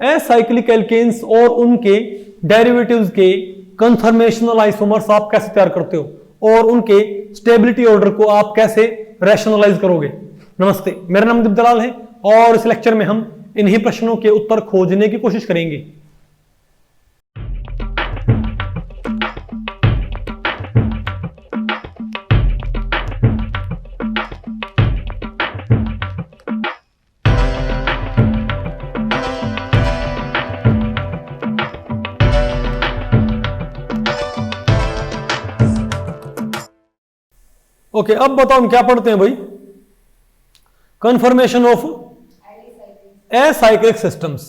Acyclic alkanes और उनके derivatives के कन्फर्मेशनल आइसोमर्स आप कैसे तैयार करते हो और उनके स्टेबिलिटी ऑर्डर को आप कैसे रैशनलाइज करोगे। नमस्ते, मेरा नाम दीप दलाल है और इस लेक्चर में हम इन्हीं प्रश्नों के उत्तर खोजने की कोशिश करेंगे। ओके, अब बताओ हम क्या पढ़ते हैं भाई। Confirmation of acyclic systems.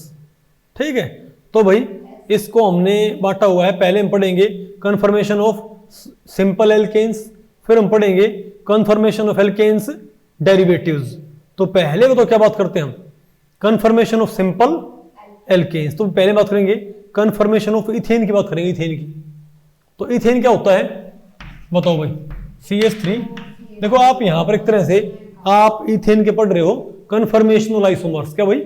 ठीक है, तो भाई इसको हमने बांटा हुआ है। पहले हम पढ़ेंगे कन्फर्मेशन ऑफ सिंपल एल्केन्स, फिर हम पढ़ेंगे कन्फर्मेशन ऑफ एल्केन्स डेरिवेटिव्स। तो पहले बताओ क्या बात करते हैं हम, कन्फर्मेशन ऑफ सिंपल एल्केन्स। तो पहले बात करेंगे कन्फर्मेशन ऑफ इथेन की, बात करेंगे इथेन की। तो इथेन क्या होता है बताओ भाई, CH3। देखो आप यहां पर एक तरह से आप इथेन के पढ़ रहे हो कन्फर्मेशनल आइसोमर्स। क्या भाई,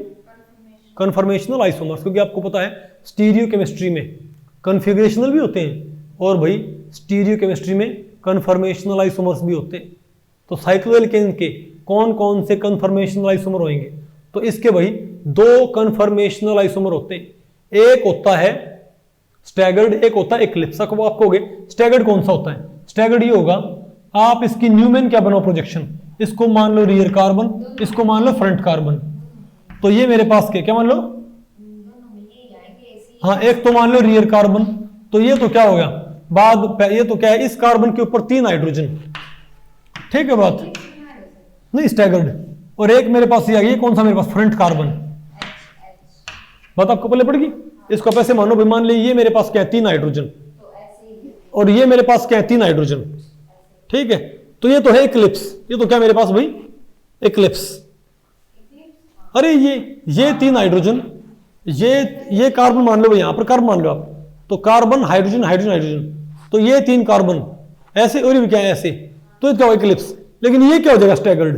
कन्फर्मेशनल आइसोमर्स, क्योंकि आपको पता है स्टीरियो केमिस्ट्री में कन्फिगरेशनल भी होते हैं और भाई स्टीरियो केमिस्ट्री में कन्फर्मेशनल आइसोमर्स भी होते हैं। तो साइक्लोएल्केन के कौन कौन से कन्फर्मेशनल आइसोमर होंगे, तो इसके भाई दो कन्फर्मेशनल आइसोमर होते हैं। एक होता है स्टैगर्ड, एक होता है इक्लिप्स। अब आप कहोगे स्टैगर्ड कौन सा होता है, स्टैगर्ड ये होगा, आप इसकी न्यूमेन क्या बनाओ प्रोजेक्शन, इसको मान लो रियर कार्बन, इसको मान लो फ्रंट कार्बन। तो ये मेरे पास क्या मान लो, हाँ एक तो मान लो रियर कार्बन, तो ये तो क्या हो गया बाद, ये तो क्या है, इस कार्बन के ऊपर 3 हाइड्रोजन। ठीक है बात, नहीं स्टैगर्ड। और एक मेरे पास ये आ गई, कौन सा मेरे पास, फ्रंट कार्बन। बात आपको पहले पड़ेगी। इसको आप ऐसे मानो भाई, मान ली ये मेरे पास क्या है 3 हाइड्रोजन और ये मेरे पास क्या है 3 हाइड्रोजन। ठीक है, तो ये तो है इक्लिप्स। ये तो क्या मेरे पास भाई इक्लिप्स। अरे ये 3 हाइड्रोजन, ये कार्बन मान लो भाई, यहां पर कार्बन मान लो आप, तो कार्बन हाइड्रोजन हाइड्रोजन हाइड्रोजन, तो ये 3 कार्बन ऐसे, और ये क्या है ऐसे, तो ये क्या होगा इक्लिप्स। लेकिन ये क्या हो जाएगा स्टैगर्ड।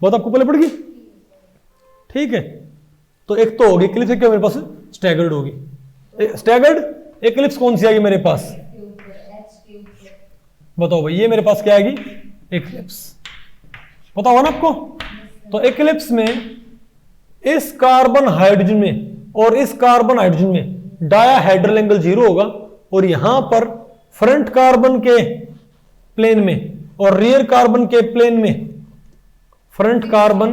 बात आपको पहले पड़ेगी। ठीक है, तो एक तो होगी इक्लिप्स, क्या मेरे पास स्टैगर्ड होगी। स्टैगर्ड इक्लिप्स कौन सी आएगी मेरे पास, बताओ भाई, ये मेरे पास क्या आएगी इक्लिप्स। पता होगा ना आपको। तो इक्लिप्स में इस कार्बन हाइड्रोजन में और इस कार्बन हाइड्रोजन में डायाहेड्रल एंगल 0 होगा, और यहां पर फ्रंट कार्बन के प्लेन में और रियर कार्बन के प्लेन में, फ्रंट कार्बन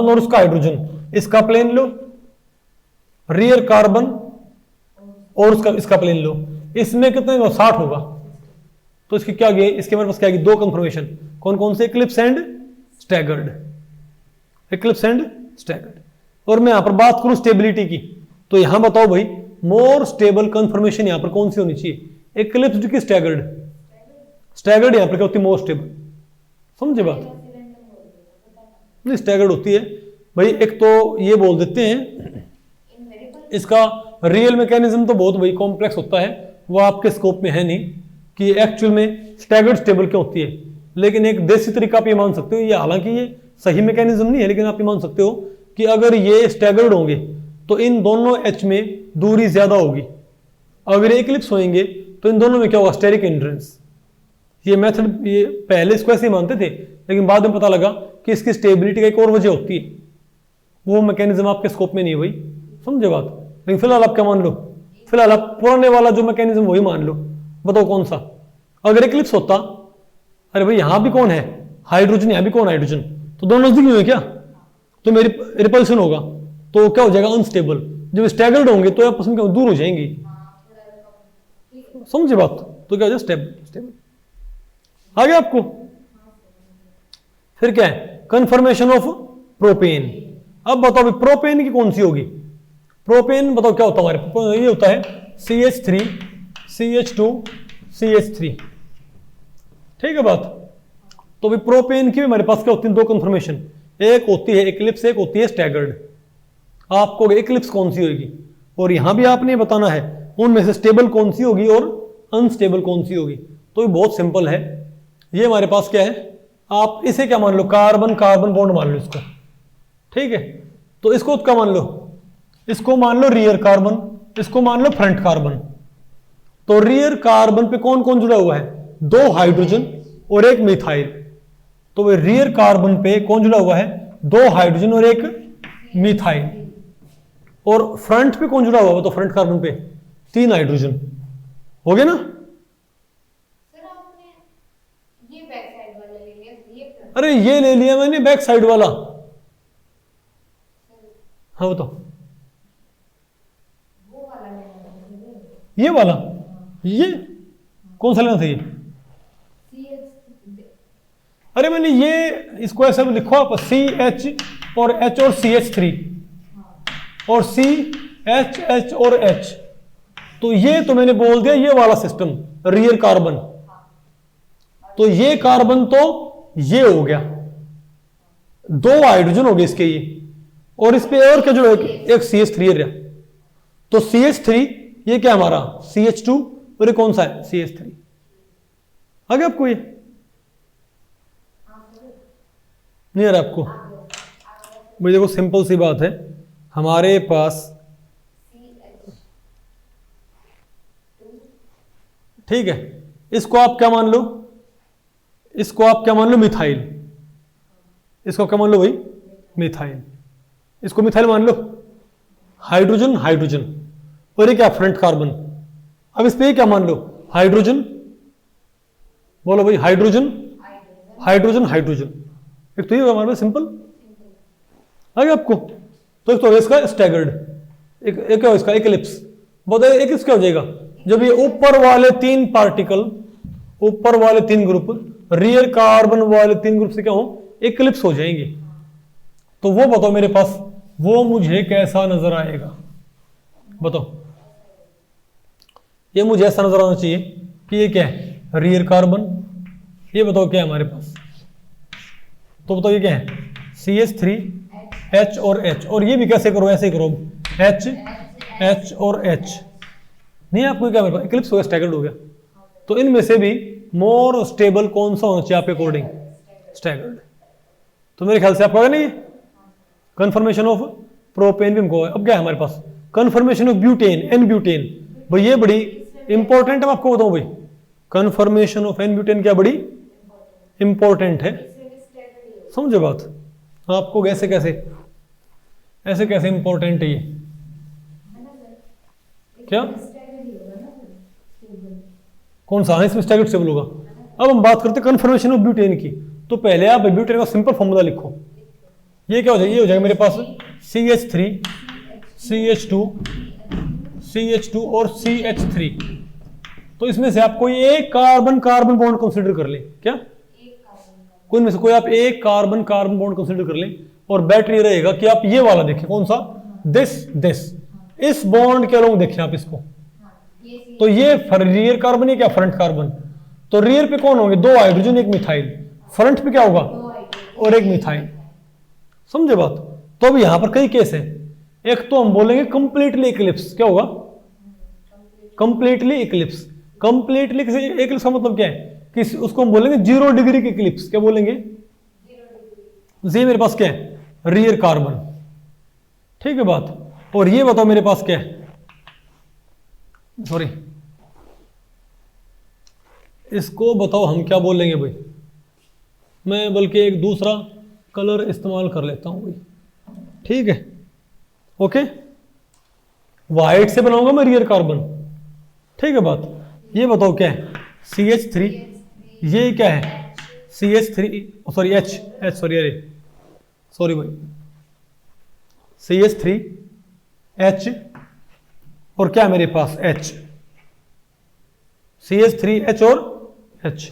और उसका हाइड्रोजन, इसका प्लेन लो, रियर कार्बन और इसका प्लेन लो, इसमें कितने 60 होगा। तो इसकी क्या गई, इसके मेरे पास क्या गई, 2 कंफर्मेशन। कौन कौन से, Eclipse and staggered, Eclipse and staggered. और मैं यहां पर बात करूं स्टेबिलिटी की, तो यहां बताओ भाई मोर स्टेबल कंफर्मेशन यहां पर कौन सी होनी चाहिए, इक्लिप्स की स्टैगर्ड। स्टैगर्ड यहां पर क्या होती है, मोर स्टेबल। समझे बात, नहीं स्टैगर्ड होती है भाई। एक तो ये बोल देते हैं, इसका रियल मैकेनिज्म तो बहुत भाई कॉम्प्लेक्स होता है, वो आपके स्कोप में है नहीं कि एक्चुअल में स्टैगर्ड स्टेबल क्या होती है। लेकिन एक देसी तरीका आप ये मान सकते हो, ये हालांकि ये सही मैकेनिज्म नहीं है, लेकिन आप ये मान सकते हो कि अगर ये स्टैगर्ड होंगे तो इन दोनों H में दूरी ज्यादा होगी। अगर ये इक्लिप्स होंगे तो इन दोनों में क्या होगा, स्टेरिक हिंड्रेंस। ये मेथड, ये पहले इसको ऐसे ही मानते थे, लेकिन बाद में पता लगा कि इसकी स्टेबिलिटी का एक और वजह होती है, वो मैकेनिज्म आपके स्कोप में नहीं है भाई। समझे बात। लेकिन फिलहाल आप क्या मान लो, फिलहाल आप पुराने वाला जो मैकेनिज्म वही मान लो। बताओ कौन सा। अगर इक्लिप्स होता, अरे भाई यहां भी कौन है हाइड्रोजन, यहां भी कौन हाइड्रोजन, तो दोनों नजदीक हुए क्या, तो मेरी रिपल्शन होगा, तो क्या हो जाएगा अनस्टेबल। जब स्टैगर्ड होंगे तो आपस में क्या दूर हो जाएंगी। समझे बात, तो क्या हो जाएगा स्टेबल। आ गया आपको। फिर क्या है, कन्फर्मेशन ऑफ प्रोपेन। अब बताओ प्रोपेन की कौन सी होगी। प्रोपेन बताओ क्या होता है हमारे, ये होता है CH3 CH2 CH3। ठीक है बात। तो भी प्रोपेन की भी हमारे पास क्या होती है, 2 कन्फर्मेशन, एक होती है इक्लिप्स, एक होती है स्टैगर्ड। आपको इक्लिप्स कौन सी होगी, और यहां भी आपने बताना है उनमें से स्टेबल कौन सी होगी और अनस्टेबल कौन सी होगी। तो ये बहुत सिंपल है। ये हमारे पास क्या है, आप इसे क्या मान लो, कार्बन कार्बन बॉन्ड मान लो इसको। ठीक है, तो इसको क्या मान लो, इसको मान लो रियर कार्बन, इसको मान लो फ्रंट कार्बन। तो रियर कार्बन पे कौन कौन जुड़ा हुआ है? 2 हाइड्रोजन और 1 मिथाइल। तो वे रियर कार्बन पे कौन जुड़ा हुआ है? 2 हाइड्रोजन और 1 मिथाइल। और फ्रंट पे कौन जुड़ा हुआ है? तो फ्रंट कार्बन पे 3 हाइड्रोजन। हो गया ना? सर आपने ये बैक साइड वाला ले लिया, ये front। अरे ये ले लिया मैंने बैक साइड वाला। हाँ बताओ। वो वाला लेना है, ये वाला, ये कौन सा लेना था ये? CH। अरे मैंने ये इसको ऐसा भी लिखो आप, CH और H और CH3 और CH और H। तो ये तो मैंने बोल दिया ये वाला सिस्टम रियर कार्बन। तो ये कार्बन तो ये हो गया, 2 हाइड्रोजन हो गए इसके ये, और इस पे और क्या जुड़ा? एक CH3 रहा। तो CH3 ये क्या हमारा CH2 और ये कौन सा है? CH3। आ गया आपको? ये नहीं आ रहा आपको? भाई देखो सिंपल सी बात है, हमारे पास ठीक है, इसको आप क्या मान लो? इसको आप क्या मान लो? मिथाइल। इसको क्या मान लो भाई? मिथाइल। इसको मिथाइल मान लो। हाइड्रोजन हाइड्रोजन, और ये क्या? Front carbon. अब इस पे ये क्या मान लो? हाइड्रोजन। बोलो भाई, हाइड्रोजन हाइड्रोजन हाइड्रोजन। एक तो ये हमारे पास सिंपल आ गया आपको? तो एक तो इसका स्टैगर्ड, एक क्या इसका? इक्लिप्स। बताइए इक्लिप्स क्या हो जाएगा? जब ये ऊपर वाले 3 पार्टिकल, ऊपर वाले 3 ग्रुप रियर कार्बन वाले 3 ग्रुप से क्या हो? इक्लिप्स हो जाएंगे। तो वो बताओ मेरे पास, वो मुझे कैसा नजर आएगा? बताओ। ये मुझे ऐसा नजर आना चाहिए कि ये क्या है? Rear carbon. ये बताओ क्या है हमारे पास? तो बताओ ये क्या है? CH3 H और H। और ये भी कैसे करो? ऐसे ही करो, H और H। नहीं आपको क्या मेरे पास? इक्लिप्स हो गया, स्टैगर्ड हो गया। तो इनमें से भी मोर स्टेबल कौन सा होना चाहिए आपके अकॉर्डिंग? स्टैगर्ड। तो मेरे ख्याल से आपको है ना ये कन्फर्मेशन ऑफ प्रोपेन भी हमको है। अब क्या है हमारे पास? Conformation of butane, n butane. भाई ये बड़ी इंपॉर्टेंट है, आपको बताऊं भाई। कन्फर्मेशन ऑफ एन ब्यूटेन क्या बड़ी इंपॉर्टेंट है, समझे बात? आपको कैसे कैसे ऐसे कैसे इंपॉर्टेंट है ये? क्या कौन सा? इसमें स्टैगर्ड स्टेबल होगा। अब हम बात करते हैं कन्फर्मेशन ऑफ ब्यूटेन की। तो पहले आप ब्यूटेन का सिंपल फॉर्मूला लिखो। ये क्या हो जाएगा? ये हो जाएगा मेरे पास CH3 CH2 और CH3। तो इसमें से आप कोई एक कार्बन कार्बन बॉन्ड कंसीडर कर ले। क्या? कोई में से कोई आप एक कार्बन कार्बन बॉन्ड कंसीडर कर ले, और बैटरी रहेगा कि आप ये वाला देखें। कौन सा? दिस। इस बॉन्ड के अलोंग देखें आप इसको। तो ये रियर कार्बन, ये क्या? Front carbon. तो रियर पे कौन होंगे? 2 हाइड्रोजन 1 मिथाइल। फ्रंट पे क्या होगा? और 1 मिथाइल। समझे बात? तो अब यहां पर कई केस है। एक तो हम बोलेंगे कंप्लीटली इक्लिप्स। क्या होगा? Completely Eclipse. कंप्लीटली इक्लिप्स का मतलब क्या है? कि उसको हम बोलेंगे 0 डिग्री की इक्लिप्स। क्या बोलेंगे? ये मेरे पास क्या है? Rear carbon. ठीक है बात? और ये बताओ मेरे पास क्या है? सॉरी, इसको बताओ हम क्या बोलेंगे भाई? मैं बल्कि एक दूसरा कलर इस्तेमाल कर लेता हूं भाई। ठीक है, ओके। व्हाइट से बनाऊंगा मैं रियर कार्बन। ठीक है बात? ये बताओ क्या है? CH3। ये क्या है? CH3 सॉरी H सॉरी, अरे सॉरी भाई, CH3 H और क्या मेरे पास? H। CH3 H और H।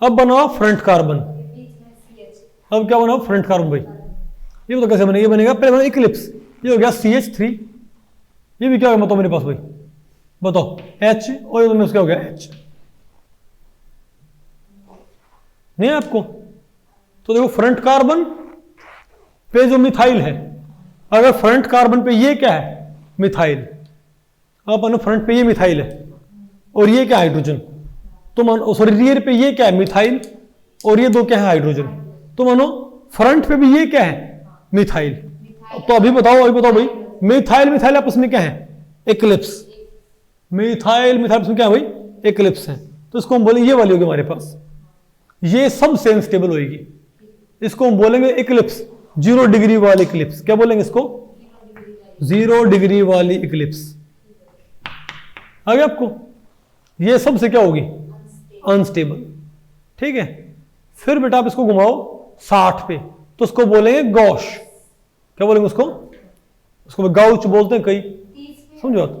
अब बनाओ फ्रंट कार्बन। अब क्या बनाओ? फ्रंट कार्बन भाई। ये बताओ कैसे बनेगा? ये बनेगा पहले बना इक्लिप्स। ये हो गया CH3। ये भी क्या होगा बताओ मेरे पास भाई? बताओ H और ये क्या हो गया? H। नहीं है आपको? तो देखो फ्रंट कार्बन पे जो मिथाइल है, अगर फ्रंट कार्बन पे ये क्या है? मिथाइल। अब मानो फ्रंट पे ये मिथाइल है और ये क्या? हाइड्रोजन। तो मानो सॉरी, रियर पे ये क्या है? मिथाइल, और ये 2 क्या है? हाइड्रोजन। तो मानो फ्रंट पे भी ये क्या है? मिथाइल। तो अभी बताओ भाई, मिथाइल मिथाइल आपस में क्या है, इक्लिप्स। मिथाइल मिथाइल आपस में क्या है भाई, इक्लिप्स है। तो इसको हम बोलेंगे ये वाली होगी हमारे पास, ये सबसे अनस्टेबल होगी, इसको हम बोलेंगे इक्लिप्स, 0 डिग्री वाली इक्लिप्स। क्या बोलेंगे इसको, 0 डिग्री वाली इक्लिप्स। आ गया आपको, ये सबसे क्या होगी, अनस्टेबल। ठीक है, फिर बेटा आप इसको घुमाओ 60 पे, तो उसको बोलेंगे गॉश। क्या बोलेंगे उसको, उसको गाउच बोलते हैं कई, समझो आप,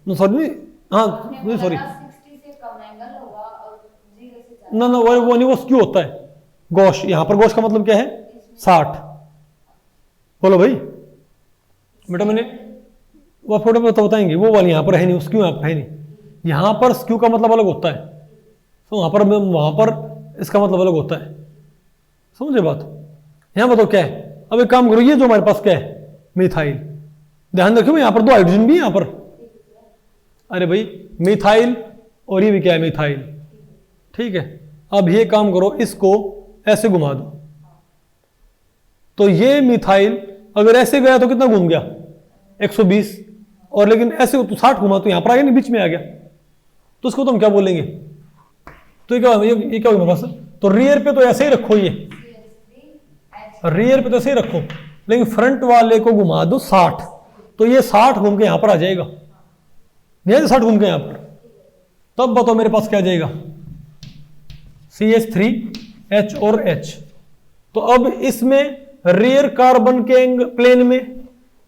सॉरी नहीं, हाँ नहीं सॉरी, 60 से कम एंगल होगा और 0 से ज्यादा। ना वो नहीं, वो क्यों होता है गॉश। यहां पर गॉश का मतलब क्या है, 60। बोलो भाई बेटा, मैंने वो फोटो में तो बताएंगे, वो वाली यहां पर है नहीं, स्क्यू यहां पर है नहीं। यहां पर स्क्यू का मतलब अलग होता है, तो वहां पर इसका मतलब अलग होता है, समझे बात। यहां बताओ क्या है। अब एक काम करो, ये जो हमारे पास क्या है, मिथाइल, ध्यान रखियो यहां पर 2 हाइड्रोजन भी है यहां पर। अरे भाई मिथाइल और ये भी क्या है, मिथाइल। ठीक है, अब ये काम करो, इसको ऐसे घुमा दो, तो ये मिथाइल अगर ऐसे गया तो कितना घूम गया, 120, और लेकिन ऐसे तो 60 घुमा तो यहां पर आ गया, नहीं बीच में आ गया, तो इसको तो हम क्या बोलेंगे, तो ये क्या होगा मेरे पास। तो रियर पे तो ऐसे ही रखो, ये रियर पे तो ऐसे ही रखो, लेकिन फ्रंट वाले को घुमा दो 60, तो ये 60 घूम के यहां पर आ जाएगा, नहीं 60 घूम के यहां पर। तब बताओ मेरे पास क्या आ जाएगा, CH3H और H। तो अब इसमें रियर कार्बन के प्लेन में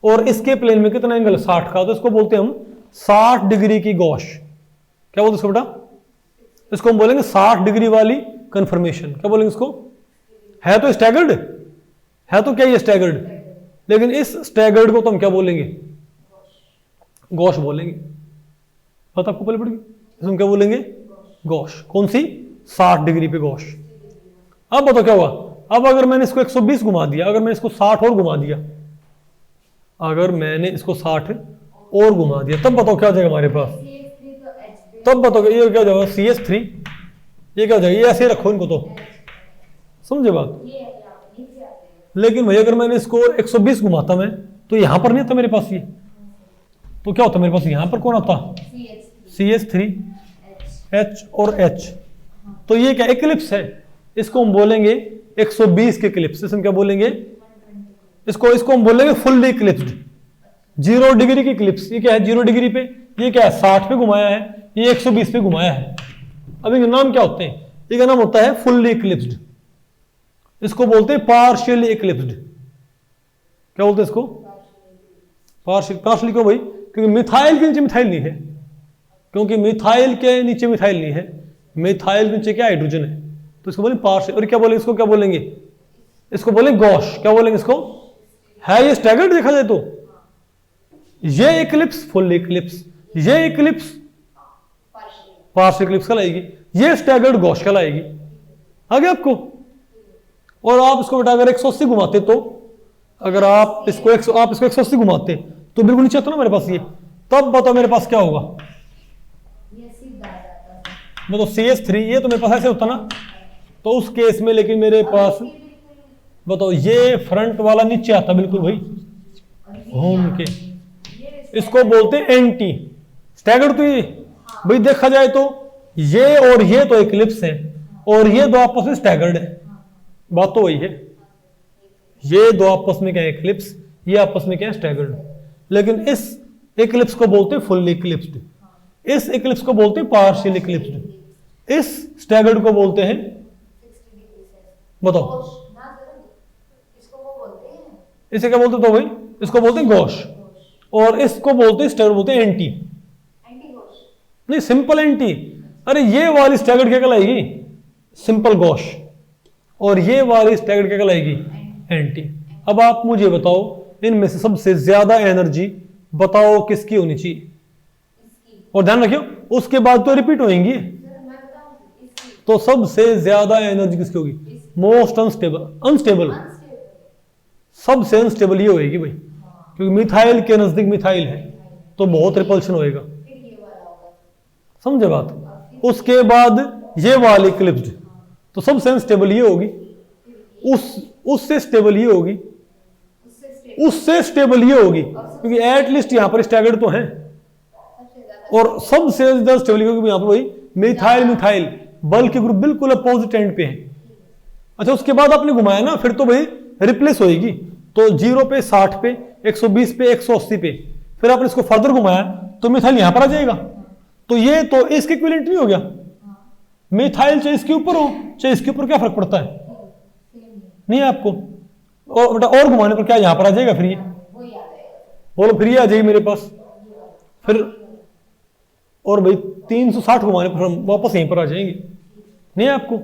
और इसके प्लेन में कितना एंगल, 60 का, तो इसको बोलते हैं हम 60 डिग्री की गॉश। क्या बोलते हैं इसको बेटा, इसको हम बोलेंगे 60 डिग्री वाली कन्फर्मेशन। क्या बोलेंगे इसको, है तो स्टैगर्ड, है तो क्या ये स्टैगर्ड, लेकिन इस स्टैगर्ड को तो हम क्या बोलेंगे, गॉश बोलेंगे। बात आपको पहले पड़ेगी, इसमें क्या बोलेंगे, गॉश। कौन सी, 60 डिग्री पे गॉश। अब बताओ क्या हुआ, अब अगर मैंने इसको 120 घुमा दिया, अगर मैंने इसको 60 और घुमा दिया, अगर मैंने इसको 60 और घुमा दिया, तब बताओ क्या हो जाएगा हमारे पास, तब बताओ ये क्या हो जाएगा, CH3, ये क्या हो जाएगा, ये ऐसे रखो इनको, तो समझे बात। लेकिन भाई अगर मैंने इसको 120 घुमाता मैं, तो यहां पर नहीं आता मेरे पास ये, तो क्या होता मेरे पास, यहां पर कौन आता, CH3H और H। तो ये क्या इक्लिप्स है, इसको हम बोलेंगे 120 के इक्लिप्स। इसमें क्या बोलेंगे, इसको हम बोलेंगे फुल्ली इक्लिप्स्ड, 0 डिग्री की इक्लिप्स। ये क्या है, 0 डिग्री पे, ये क्या है 60 पे घुमाया है, ये 120 पे घुमाया है। अब इनके नाम क्या होते हैं, इनका नाम होता है फुल्ली इक्लिप्स्ड, इसको बोलते हैं पार्शियली इक्लिप्स्ड। क्या बोलते हैं इसको, पार्शियली क्यों भाई, क्योंकि मिथाइल के नीचे मिथाइल नहीं है, क्योंकि मिथाइल के नीचे मिथाइल नहीं है, मिथाइल के नीचे क्या हाइड्रोजन है, तो इसको बोलेंगे पार्शियल। और क्या बोलेंगे इसको, क्या बोलेंगे, इसको बोलेंगे गॉश। क्या बोलेंगे इसको, है ये स्टैगर्ड देखा जाए तो, ये इक्लिप्स फुल इक्लिप्स, ये इक्लिप्स पार्शियल इक्लिप्स कहलाएगी, ये स्टैगर्ड गॉश कहलाएगी। आगे आपको, और आप इसको बेटा अगर 180 घुमाते, तो अगर आप इसको 180 घुमाते तो बिल्कुल नीचे आता ना मेरे पास ये, तब बताओ मेरे पास क्या होगा, मतलब CH3, ये तो मेरे पास ऐसे होता ना, तो उस केस में लेकिन मेरे पास बताओ ये फ्रंट वाला नीचे आता बिल्कुल भाई घूम के, इसको बोलते हैं एंटी स्टैगर्ड। तो ये भाई देखा जाए तो ये और ये तो इक्लिप्स है, और ये दो आपस में स्टैगर्ड है, बात तो वही है, ये दो आपस में क्या है इक्लिप्स, ये आपस में क्या है स्टैगर्ड। लेकिन इस इक्लिप्स को बोलते हैं फुल इक्लिप्स्ड, इस इक्लिप्स को बोलते हैं पार्शियल इक्लिप्स्ड, इस स्टैगर्ड को बोलते हैं, बताओ इसे क्या बोलते, तो भाई इसको बोलते हैं गॉश, और इसको बोलते हैं स्टैगर्ड, बोलते हैं एंटी। नहीं सिंपल एंटी, अरे ये वाली स्टैगर्ड क्या कहलाएगी, सिंपल गॉश, और ये वाली स्टैगर्ड क्या कहलाएगी, एंटी। अब आप मुझे बताओ इनमें से सबसे ज्यादा एनर्जी बताओ किसकी होनी चाहिए, और ध्यान रखियो उसके बाद तो रिपीट होंगी, तो सबसे ज्यादा एनर्जी किसकी होगी, मोस्ट अनस्टेबल, सबसे अनस्टेबल ये होगी भाई, क्योंकि मिथाइल के नजदीक मिथाइल है तो बहुत रिपल्शन होएगा, समझे बात। उसके बाद ये वाली इक्लिप्स्ड, तो सबसे अनस्टेबल ये होगी, उससे स्टेबल ये होगी, उससे स्टेबल ये होगी, क्योंकि एटलीस्ट यहाँ पर स्टैगर्ड तो है, सबसे ज्यादा और सबसे ज्यादा स्टेबल क्योंकि यहाँ पर वही मिथाइल मिथाइल बल के ग्रुप बिल्कुल अपोजिट एंड पे है। अच्छा, उसके बाद आपने घुमाया ना, फिर तो भाई रिप्लेस होएगी, तो 0 पे 60 पे 120 पे 180 पे, फिर आपने इसको फर्दर घुमाया तो मिथाइल यहां पर आ जाएगा। तो ये तो इसके इक्विवेलेंट नहीं हो गया। मिथाइल चाहे इसके ऊपर हो चाहे इसके ऊपर, क्या फर्क पड़ता है? नहीं है आपको। और बेटा और घुमाने पर क्या यहां पर आ जाएगा, फिर ये वही आ जाएगा। बोलो, फिर ये आ जाएगी मेरे पास, फिर और भाई 360 घुमाने पर हम वापस यहीं पर आ जाएंगे। नहीं है आपको।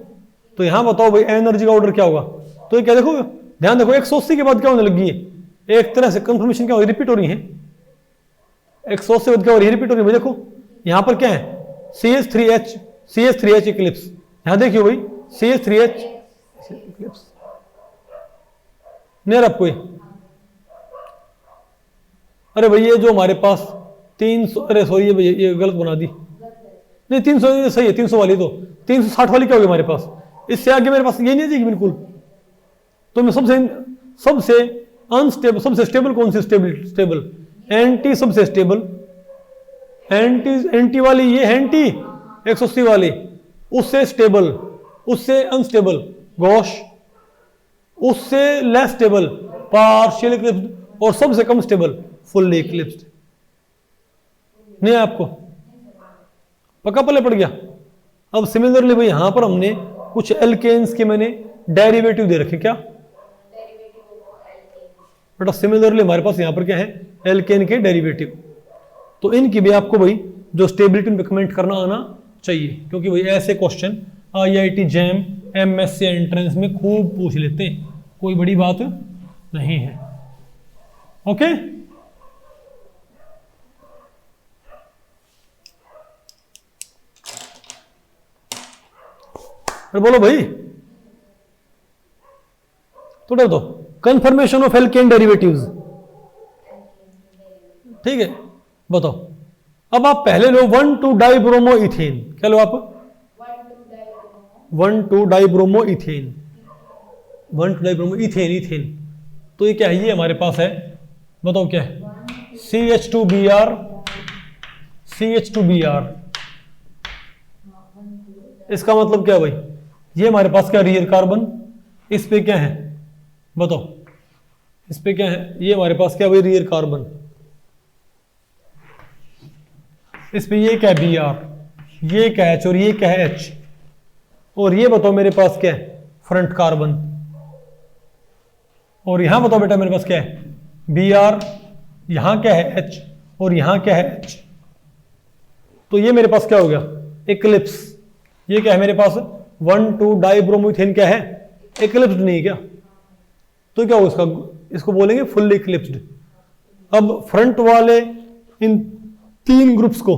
तो यहां बताओ भाई एनर्जी का ऑर्डर क्या होगा। तो ये क्या देखो, ध्यान देखो 180 के बाद क्या होने लगी है, एक तरह से कंफर्मेशन क्या हो रही, रिपीट हो रही है। 180 के बाद क्या हो रही है, रिपीट हो रही है। भाई देखो यहां पर क्या है, CH3H इक्लिप्स। यहां देखियो भाई CH3H इक्लिप्स, नहीं आपको। अरे भाई ये जो हमारे पास 300, अरे सॉरी ये गलत बना दी, नहीं 300 सही है, 300 वाली तो 360 वाली क्या होगी हमारे पास, इससे आगे मेरे पास ये नहीं आ जाएगी बिल्कुल। तो मैं सबसे अनस्टेबल, सबसे स्टेबल कौन सी, स्टेबल एंटी, सबसे स्टेबल एंटी वाली ये है, एंटी 180 वाली, उससे स्टेबल, उससे अनस्टेबल गॉश, उससे लेस स्टेबल पार्शियल इक्लिप्स्ड, और सबसे कम स्टेबल फुल्ली इक्लिप्स्ड। नहीं है आपको, पक्का पल्ले पड़ गया। अब सिमिलरली भाई यहां पर हमने कुछ एल्केन्स के मैंने डेरिवेटिव दे रखे, क्या बेटा, सिमिलरली हमारे पास यहां पर क्या है, एल्केन के डेरिवेटिव। तो इनकी भी आपको भाई जो स्टेबिलिटी पे कमेंट करना आना चाहिए, क्योंकि भाई ऐसे question IIT jam MSc entrance में खूब पूछ लेते हैं, कोई बड़ी बात नहीं है। ओके, बोलो भाई, तो डर दो कंफर्मेशन ऑफ एल्केन डेरिवेटिव्स। ठीक है, बताओ। अब आप पहले लो 1,2-डाइब्रोमो इथेन, क्या लो आप 1,2-डाइब्रोमो इथेन, 1,2-डाइब्रोमो इथेन। तो ये क्या है, ये हमारे पास है, बताओ क्या है, CH2Br। इसका मतलब क्या है भाई, ये हमारे पास क्या रियर कार्बन, इस पे क्या है बताओ, इस पे क्या है, ये हमारे पास क्या भाई रियर कार्बन, इस पे ये क्या है Br, ये क्या है H और ये क्या है H, और ये बताओ मेरे पास क्या है फ्रंट कार्बन, और यहां बताओ बेटा मेरे पास क्या है Br, यहां क्या है H और यहां क्या है H। तो ये मेरे पास क्या हो गया इक्लिप्स। ये क्या है मेरे पास 1,2-डाइब्रोमोइथेन, क्या है इक्लिप्स्ड नहीं क्या, तो क्या होगा इसका, इसको बोलेंगे फुल्ली इक्लिप्स्ड। अब फ्रंट वाले इन 3 ग्रुप्स को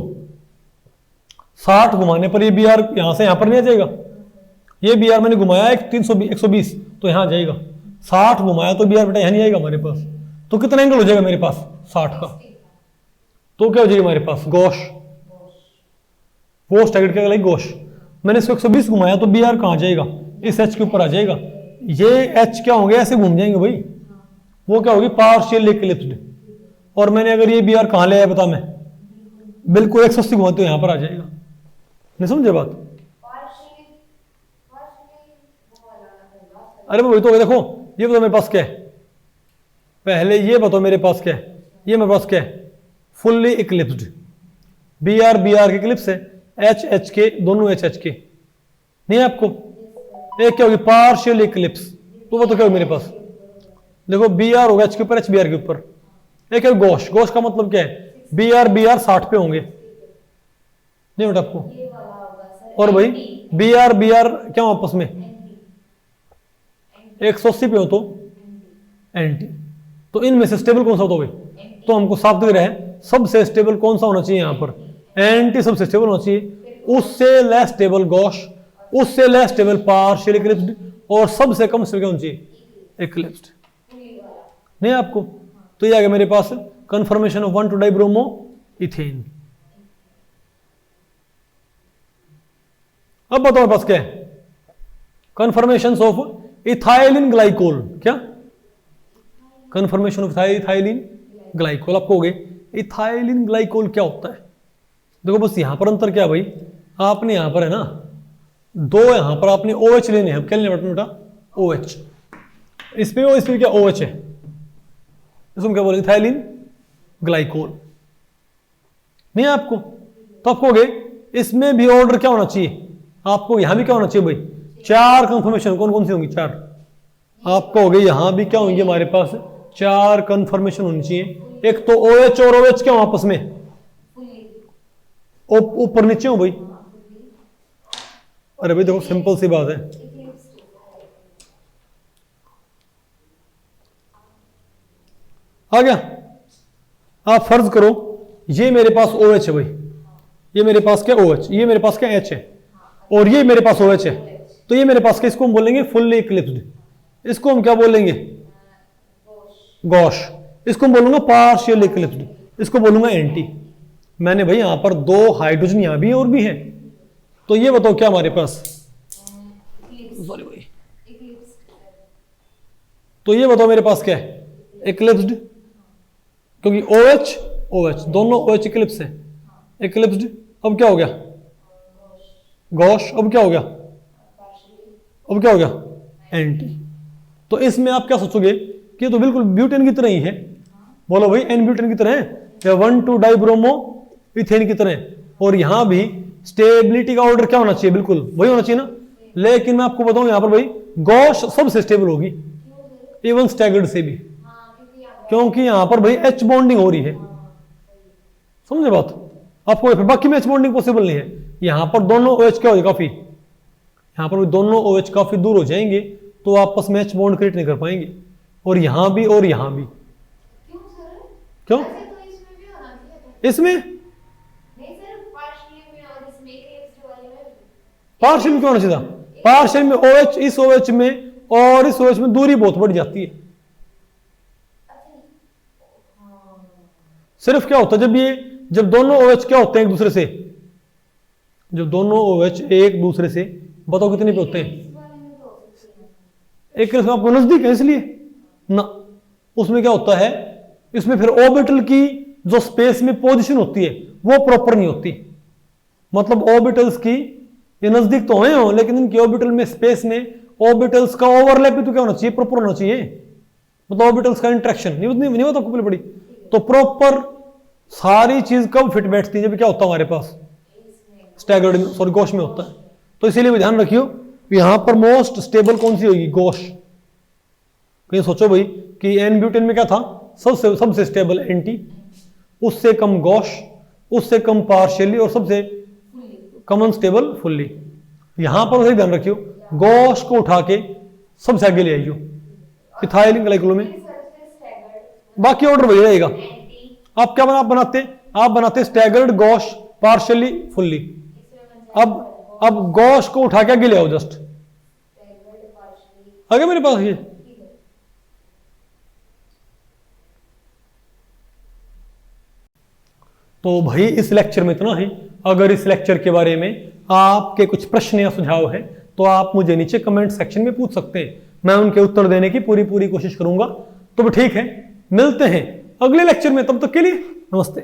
60 घुमाने पर ये Br यहां से यहां पर नहीं आ जाएगा, ये Br मैंने घुमाया 120 तो यहां आ जाएगा, 60 घुमाया तो Br बेटा यहां नहीं आएगा हमारे पास। तो कितना एंगल हो जाएगा मेरे पास 60 का, तो क्या हो जाएगा हमारे पास गॉश, वो स्टैगर्ड क्या गॉश। मैंने इसको 120 घुमाया तो Br कहां जाएगा, इस H के ऊपर आ जाएगा, ये H क्या होंगे ऐसे घूम जाएंगे भाई, वो क्या होगी पार्शियल इक्लिप्स्ड। और मैंने अगर ये Br कहां ले आया बता, मैं बिल्कुल 180 घुमाते हो यहां पर आ जाएगा। नहीं समझे बात? अरे भाई तो देखो ये बताओ मेरे पास क्या है, पहले ये बताओ मेरे पास क्या है, ये मेरे पास क्या है फुल्ली इक्लिप्स्ड, Br के इक्लिप्स है, H के दोनों H के नहीं है आपको। एक क्या होगी पार्शियल इक्लिप्स, तो वो तो क्या होगा मेरे पास देखो Br होगा H के ऊपर H Br के ऊपर। एक है गॉश, गॉश का मतलब क्या है Br 60 पे होंगे नहीं बेटा आपको, और भाई Br क्या हो आपस में 180 पे हो तो एंटी। तो इनमें से स्टेबल कौन सा होता है, तो हमको साफ दिख रहा है सबसे स्टेबल कौन सा होना चाहिए यहां पर, एंटी सबसे स्टेबल होना चाहिए, उससे लेस स्टेबल गॉश, उससे लेस स्टेबल पार्शियल इक्लिप्स्ड, और सबसे कम स्टेबल होना चाहिए इक्लिप्स्ड नहीं आपको। तो ये आ गया मेरे पास कंफर्मेशन ऑफ 1,2-डाइब्रोमो इथेन। अब बताओ मेरे पास क्या है कंफर्मेशन ऑफ इथाइलिन ग्लाइकोल, क्या कन्फर्मेशन ऑफ इथाइलिन ग्लाइकोल। आपको हो गए इथाइलिन ग्लाइकोल क्या होता है। देखो बस यहां पर अंतर क्या है भाई, आपने यहां पर है ना दो, यहां पर आपने OH लेने हैं। क्या लेने बेटा OH, इसमें क्या OH है, इसमें क्या बोले इथाइलिन ग्लाइकोल नहीं है आपको। तो आपको हो गए इसमें भी ऑर्डर क्या होना चाहिए, आपको यहां भी क्या होना चाहिए भाई, 4 कंफर्मेशन। कौन कौन सी होंगी 4, आपको हो गए यहां भी क्या होंगे हमारे पास 4 कंफर्मेशन होनी चाहिए। एक तो OH और OH क्या हो आपस में ऊपर नीचे हो भाई। अरे भाई देखो सिंपल सी बात है, आ गया। आप फर्ज करो ये मेरे पास OH है भाई, ये मेरे पास क्या OH, ये मेरे पास क्या H है, और ये मेरे पास OH है। तो ये मेरे पास क्या, इसको हम बोलेंगे फुल्ली इक्लिप्स्ड, इसको हम क्या बोलेंगे गॉश, इसको हम बोलूंगा पार्शियल इक्लिप्स्ड, इसको बोलूंगा एंटी। मैंने भाई यहां पर 2 हाइड्रोजन यहां भी है और भी है। तो ये बताओ क्या हमारे पास, सॉरी भाई, तो ये बताओ मेरे पास क्या है इक्लिप्स्ड, क्योंकि OH दोनों OH इक्लिप्स है, इक्लिप्स्ड। अब क्या हो गया गॉश, अब क्या हो गया, अब क्या हो गया एंटी। तो इसमें आप क्या सोचोगे कि तो बिल्कुल ब्यूटेन की तरह ही है, बोलो भाई एन ब्यूटेन की तरह है या 1,2 डाइब्रोमो इथेन की तरह। और यहां भी स्टेबिलिटी का ऑर्डर क्या होना चाहिए, बिल्कुल वही होना चाहिए ना। लेकिन मैं आपको बताऊं यहां पर भाई गॉश सबसे स्टेबल होगी, इवन स्टैगर्ड से भी, क्योंकि यहां पर भाई H बॉन्डिंग हो रही है, समझे बात। आपको बाकी में H बॉन्डिंग पॉसिबल नहीं है। यहां पर दोनों OH क्या हो जाए काफी, यहां पर दोनों OH काफी दूर हो जाएंगे, तो आपस में H बॉन्ड क्रिएट नहीं कर पाएंगे। और यहां भी और यहां भी, क्यों इसमें पार्शियल में क्यों होना चाहिए, पार्शियल में OH इस OH में और इस OH में दूरी बहुत बढ़ जाती है। सिर्फ क्या होता है जब दोनों OH क्या होते हैं एक दूसरे से, जब दोनों OH एक दूसरे से, बताओ कितने पे होते हैं, एक आपको नजदीक है इसलिए ना। उसमें क्या होता है, इसमें फिर ऑर्बिटल की जो स्पेस में पोजीशन होती है वो प्रॉपर नहीं होती। मतलब ऑर्बिटल्स की ये नजदीक तो हो लेकिन इनकी ऑर्बिटल में स्पेस में ऑर्बिटल्स का ओवरलैप भी तो क्या होना चाहिए, प्रॉपर होना चाहिए। मतलब ऑर्बिटल्स का इंटरेक्शन नहीं होता आपको पड़ी। तो प्रॉपर सारी चीज कब फिट बैठती है, जब क्या होता है हमारे पास स्टैगर्ड में, सॉरी गॉश में होता है। तो इसीलिए भी ध्यान रखियो यहां पर मोस्ट स्टेबल कौन सी होगी, गॉश। कहीं सोचो भाई कि एन ब्यूटेन में क्या था, सबसे स्टेबल एंटी, उससे कम गॉश, उससे कम पार्शियली, और सबसे कम स्टेबल फुल्ली। यहां पर ध्यान रखियो गॉश को उठा के सबसे आगे ले आइयो इथाइलिन ग्लाइकोल में, बाकी ऑर्डर वही रहेगा। आप क्या बनाते स्टैगर्ड गॉश पार्शियली फुल्ली। अब गॉश को उठा के आगे ले आओ, जस्ट आगे मेरे पास ये। तो भाई इस लेक्चर में इतना ही। अगर इस लेक्चर के बारे में आपके कुछ प्रश्न या सुझाव है तो आप मुझे नीचे कमेंट सेक्शन में पूछ सकते हैं, मैं उनके उत्तर देने की पूरी कोशिश करूंगा। तो ठीक है, मिलते हैं अगले लेक्चर में, तब तक के लिए नमस्ते।